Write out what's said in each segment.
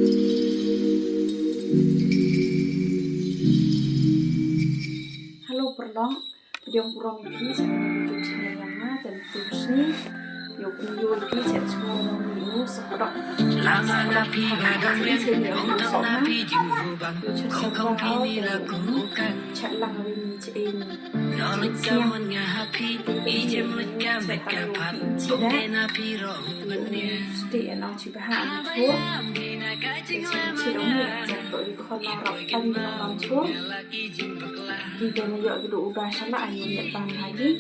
Halo perlong, yang kurang ini saya YouTube channel lama dan terusnya yuk lagi saya semua ini sapdok chat lang ini chin để nó chỉ phải hạ thuốc chỉ đúng rồi chẳng tội đi con nó rọc tay nó làm thuốc thì để nó dọn cái đủ ba sáng lại mình nhận bàn này đi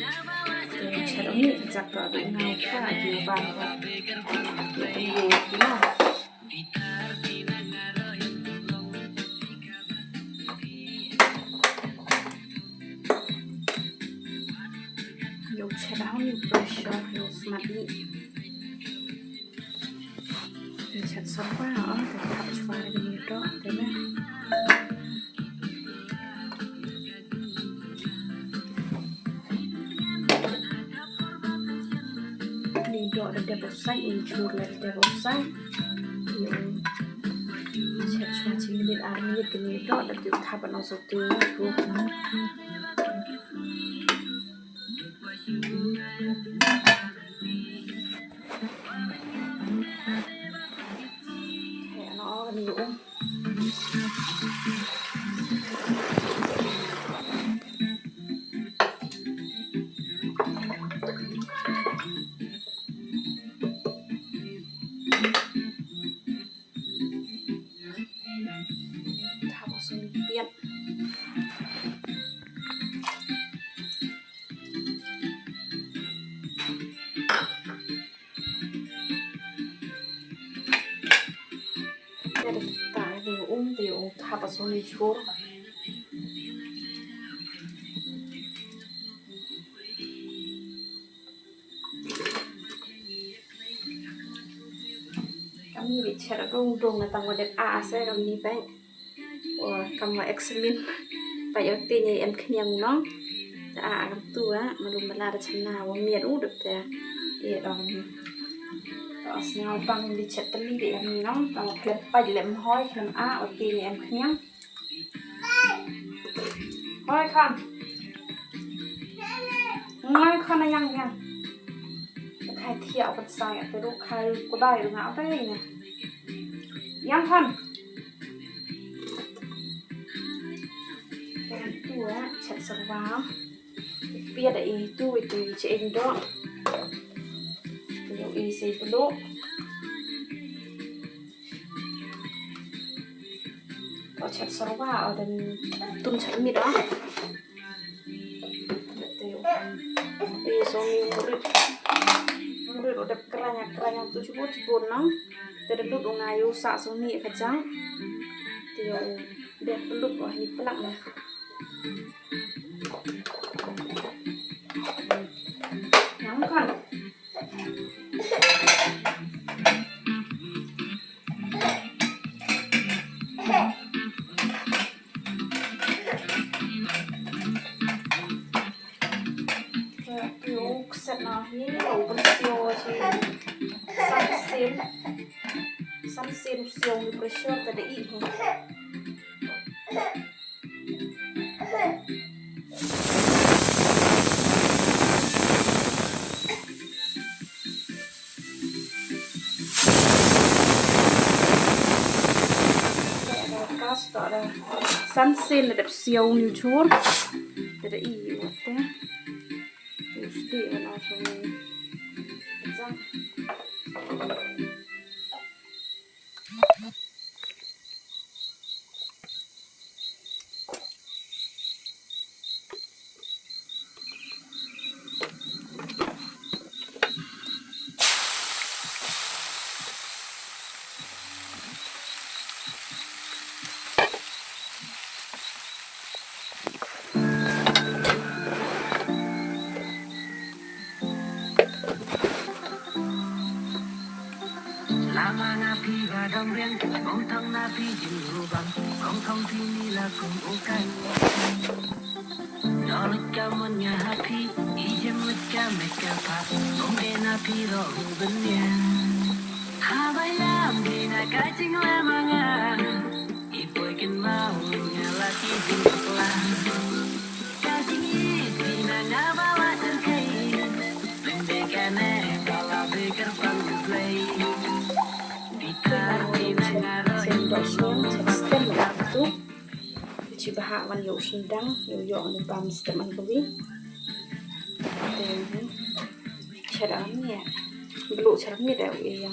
để sẽ đúng rồi chặt vào đủ nào cả nhiều bàn và nhiều thế nào yuk sẽ đáo nhiều brush yuk smart đi chat xong quá hả? Thì học cho bài nhiều đó, thế này. Đi đó là double side, mình chua là double side. Chat cho chị mình ăn nhiều cái nhiều đó là tiểu tháp nó sốt tươi luôn. Nhiều thao vào sông biển tại vì tiểu thao vào sông đi chua kami bicara dong tentang model A saya kami bank kamu eksamen tại tin như em khen nó cầm tua mà luôn mà la được chân nào miệt ú được thế để dohsniang bang đi chặt tâm đi em nó tao clip bay lem hoi làm A ở tin như em khen hoi con nói con này nhang nhang khai thiệu vật sai từ lúc khai có đài được ngáo đây nè nhang con tua chặt sầu vào bia đấy tôi từ trên đó nhiều y gì phân độ có chặt sầu vào ở đằng tung chảy mì đó bây giờ mình udah keranya tuh cukup nang dari dulu ngayu sak sumi kacang dia udah peluk wah ini pelak nih yang kan yuk set nah ini bersio sih samsin siung di pressure tadi itu ada samsin ada siung di chur tadi itu teh terus dia langsung kacang Lama napi badang riang, bong thang napi jing lubang, bong thong tini la kung ukai. Nolik kaman nya happy, ijem leka meka pa, bong de napi ro benya. Habai lam di na kacing lamang dohsniang stem lah tu coba hak wan yo sendang yo anu bam stem an kobi dan cara ni ya belum cara ni dah ya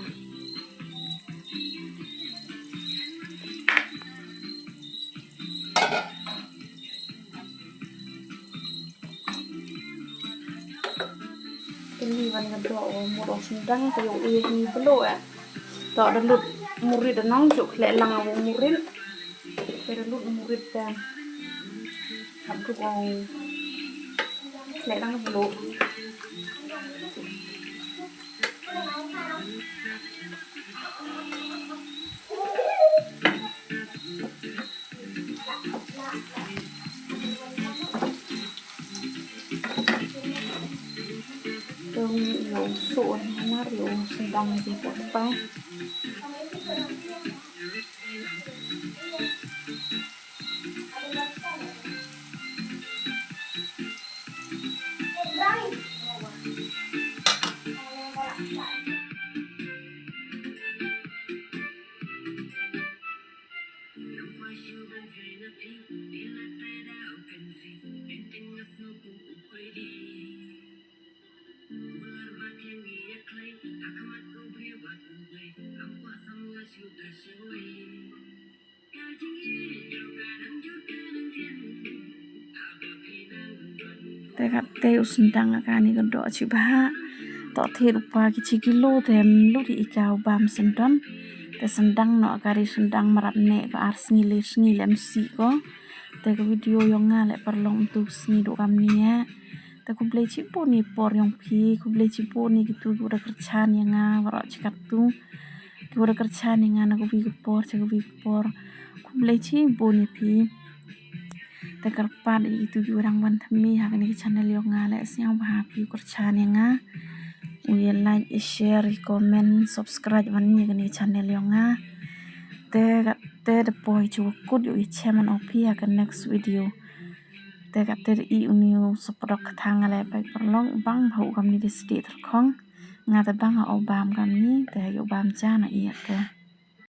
ini wan ngado murong sendang yo ni belum ya tak ada lut murid nang juk lelang awong murid pero lut murid dan aku mau lelang belum trong yo suon mar yo sendang di potpa tekat teu sendang akani kedok cibaha tok the rupa kici kilo tem lu di ikau bam sendon te sendang no akari sendang marat ne ka ars ngile msi ko te ko video yang ngale perlong tu sni do kam nia te ko blei cipo ni por yang pi ko blei cipo ni gitu udah kerjaan yang ngawak cikat tu ko udah kerjaan yang ngana ko vi por ko blei cipo ni pi te karpan itu jurang wan thami ha ni channel yo ngale siang ba pi kerjaan yang we like share comment subscribe wan ni channel yo te the boy chu kut yo chairman of ya kan next video te i uniu sapdok kthang ale pai perlong bang bau kam ni di sedih terkong ngata bang obam kam ni te yo bam cha na iya te